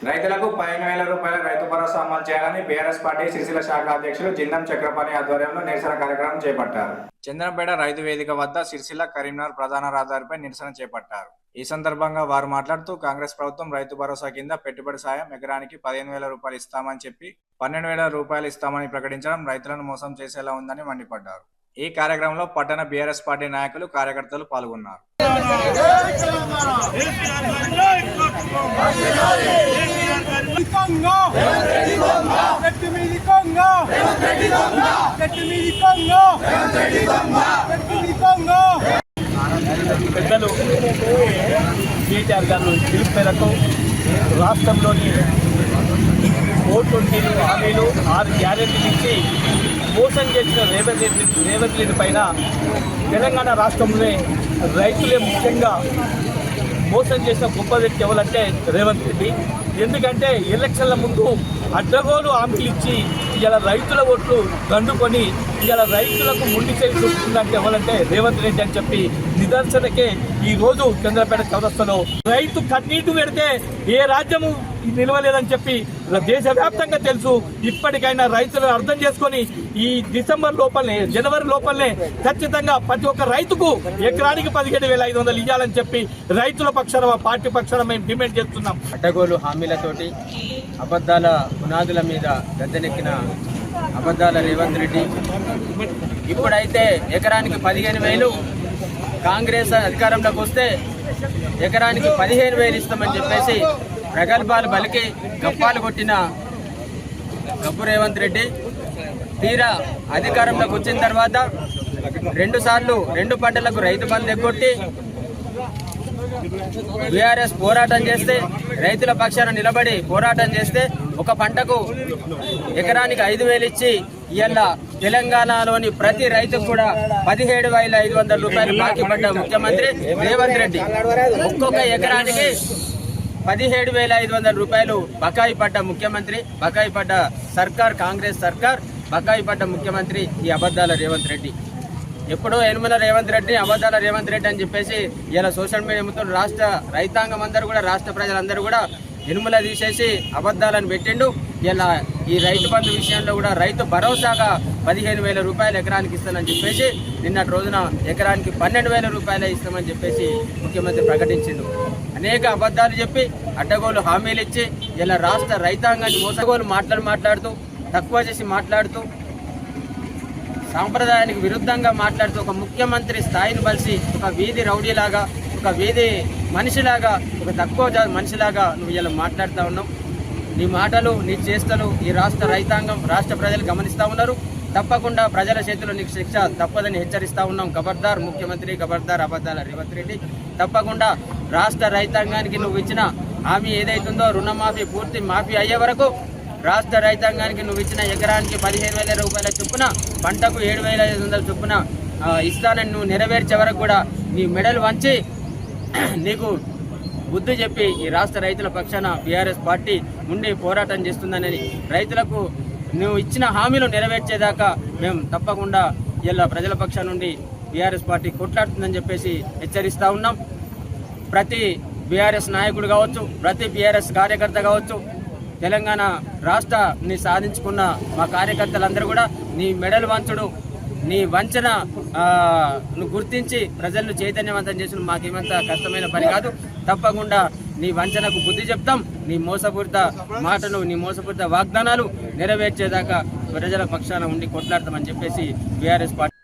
రైతులకు 15,000 రూపాయల రైతు భరోసా అమలు చేయాలని బీఆర్ఎస్ పార్టీ సిరిసిల్ల శాఖ అధ్యక్షులు జిందం చక్రపాణి ఆధ్వర్యంలో నిరసన కార్యక్రమం చేపట్టారు. చంద్రంపేట రైతు వేదిక వద్ద సిరిసిల్ల కరీంనగర్ ప్రధాన రహదారిపై నిరసన చేపట్టారు. ఈ సందర్భంగా వారు మాట్లాడుతూ కాంగ్రెస్ ప్రభుత్వం రైతు భరోసా కింద పెట్టుబడి సాయం ఎకరానికి 15,000 రూపాయలు ఇస్తామని చెప్పి 12,000 రూపాయలు ఇస్తామని ప్రకటించడం రైతులను మోసం చేసేలా ఉందని మండిపడ్డారు. ఈ కార్యక్రమంలో పట్టణ బీఆర్ఎస్ పార్టీ నాయకులు కార్యకర్తలు పాల్గొన్నారు. పెద్దలు కేటీఆర్ గారు పిలుపు మేరకు రాష్ట్రంలోని 420 హామీలు 6 గ్యారెంటీలు ఇచ్చి మోసం చేసిన రేవంత్ రెడ్డి పైన తెలంగాణ రాష్ట్రంలోనే రైతులే ముఖ్యంగా మోసం చేసిన గొప్ప వ్యక్తి ఎవరంటే రేవంత్ రెడ్డి. ఎందుకంటే ఎలక్షన్ల ముందు అడ్డగోలు హామీలు ఇచ్చి ఇలా రైతుల ఓట్లు దండుకొని ఇలా రైతులకు ముండి చేసి చూపుతుందంటే ఎవరంటే రేవంత్ రెడ్డి అని చెప్పి నిదర్శనకే ఈరోజు చంద్రపేట చౌరస్తాలో రైతు కన్నీటి పెడితే ఏ రాజ్యము నిలవలేదని చెప్పి దేశవ్యాప్తంగా తెలుసు. ఇప్పటికైనా రైతులను అర్థం చేసుకొని ఈ డిసెంబర్ లోపలనే జనవరి లోపలనే ఖచ్చితంగా ప్రతి ఒక్క రైతుకు ఎకరానికి 17,500 ఇవ్వాలని చెప్పి రైతుల పక్షాన పార్టీ పక్షాన మేము డిమాండ్ చేస్తున్నాం. అడ్డగోలు హామీలతోటి అబద్ధాల పునాదుల మీద గద్దెనెక్కిన అబద్ధాల రేవంత్ రెడ్డి ఇప్పుడైతే ఎకరానికి 15,000, కాంగ్రెస్ అధికారంలోకి వస్తే ఎకరానికి 15,000 ఇస్తామని చెప్పేసి ప్రగల్భాలు పలికి గప్పాలు కొట్టిన గబ్బు రేవంత్ రెడ్డి తీరా అధికారంలోకి వచ్చిన తర్వాత 2 సార్లు 2 పంటలకు రైతు బంధు ఎగ్గొట్టి బీఆర్ఎస్ పోరాటం చేస్తే రైతుల పక్షాన నిలబడి పోరాటం చేస్తే ఒక పంటకు ఎకరానికి 5,000 ఇచ్చి ఇవాళ తెలంగాణలోని ప్రతి రైతుకు కూడా 17,500 రూపాయలు బాకీ పడ్డ ముఖ్యమంత్రి రేవంత్ రెడ్డి. ఒక్కొక్క ఎకరానికి 17,500 రూపాయలు బకాయి పడ్డ ముఖ్యమంత్రి, బకాయి పడ్డ సర్కార్, కాంగ్రెస్ సర్కార్, బకాయి పడ్డ ముఖ్యమంత్రి ఈ అబద్ధాల రేవంత్ రెడ్డి. ఎప్పుడో యనుమల రేవంత్ రెడ్డి, అబద్ధాల రేవంత్ రెడ్డి అని చెప్పేసి ఇలా సోషల్ మీడియా మొత్తం రాష్ట్ర రైతాంగం అందరూ కూడా, రాష్ట్ర ప్రజలందరూ కూడా యనుమల తీసేసి అబద్ధాలను పెట్టిండు. ఇలా ఈ రైతు బంధు విషయంలో కూడా రైతు భరోసాగా 15,000 రూపాయలు ఎకరానికి ఇస్తానని చెప్పేసి నిన్నటి రోజున ఎకరానికి 12,000 రూపాయలు ఇస్తామని చెప్పేసి ముఖ్యమంత్రి ప్రకటించిండు. అనేక అబద్ధాలు చెప్పి అడ్డగోలు హామీలు ఇచ్చి ఇలా రాష్ట్ర రైతాంగాన్ని మోసగోలు మాట్లాడుతూ తక్కువ చేసి మాట్లాడుతూ సాంప్రదాయానికి విరుద్ధంగా మాట్లాడుతూ ఒక ముఖ్యమంత్రి స్థాయిని బలిసి ఒక వీధి రౌడీలాగా, ఒక వీధి మనిషిలాగా, ఒక తక్కువ మనిషిలాగా నువ్వు ఇలా మాట్లాడుతూ ఉన్నావు. నీ మాటలు, నీ చేష్టలు ఈ రాష్ట్ర రైతాంగం, రాష్ట్ర ప్రజలు గమనిస్తూ ఉన్నారు. తప్పకుండా ప్రజల చేతిలో నీకు శిక్ష తప్పదని హెచ్చరిస్తూ ఉన్నాం. ఖబర్దార్ ముఖ్యమంత్రి, ఖబర్దార్ అబద్ధాల రేవంత్ రెడ్డి. తప్పకుండా రాష్ట్ర రైతాంగానికి నువ్వు ఇచ్చిన హామీ ఏదైతుందో రుణమాఫీ పూర్తి మాఫీ అయ్యే వరకు రాష్ట్ర రైతాంగానికి నువ్వు ఇచ్చిన ఎకరానికి 15,000 రూపాయల చొప్పున, పంటకు 7,500 చొప్పున ఇస్తానని నువ్వు నెరవేర్చే వరకు కూడా నీ మెడలు వంచి నీకు బుద్ధి చెప్పి ఈ రాష్ట్ర రైతుల పక్షాన బీఆర్ఎస్ పార్టీ ఉండి పోరాటం చేస్తుందని, రైతులకు నువ్వు ఇచ్చిన హామీలు నెరవేర్చేదాకా మేము తప్పకుండా ఇలా ప్రజల పక్షాన నుండి బీఆర్ఎస్ పార్టీ కొట్లాడుతుందని చెప్పేసి హెచ్చరిస్తూ ఉన్నాం. ప్రతి బీఆర్ఎస్ నాయకుడు కావచ్చు, ప్రతి బీఆర్ఎస్ కార్యకర్త కావచ్చు, తెలంగాణ రాష్ట్రాన్ని సాధించుకున్న మా కార్యకర్తలందరూ కూడా నీ మెడలు వంచుడు, నీ వంచన నువ్వు గుర్తించి ప్రజలను చైతన్యవంతం చేసిన మాకేమంత కష్టమైన పని కాదు. తప్పకుండా నీ వంచనకు బుద్ధి చెప్తాం. నీ మోసపూరిత మాటలు, నీ మోసపూరిత వాగ్దానాలు నెరవేర్చేదాకా ప్రజల పక్షాన ఉండి కొట్లాడతామని చెప్పేసి బీఆర్ఎస్ పార్టీ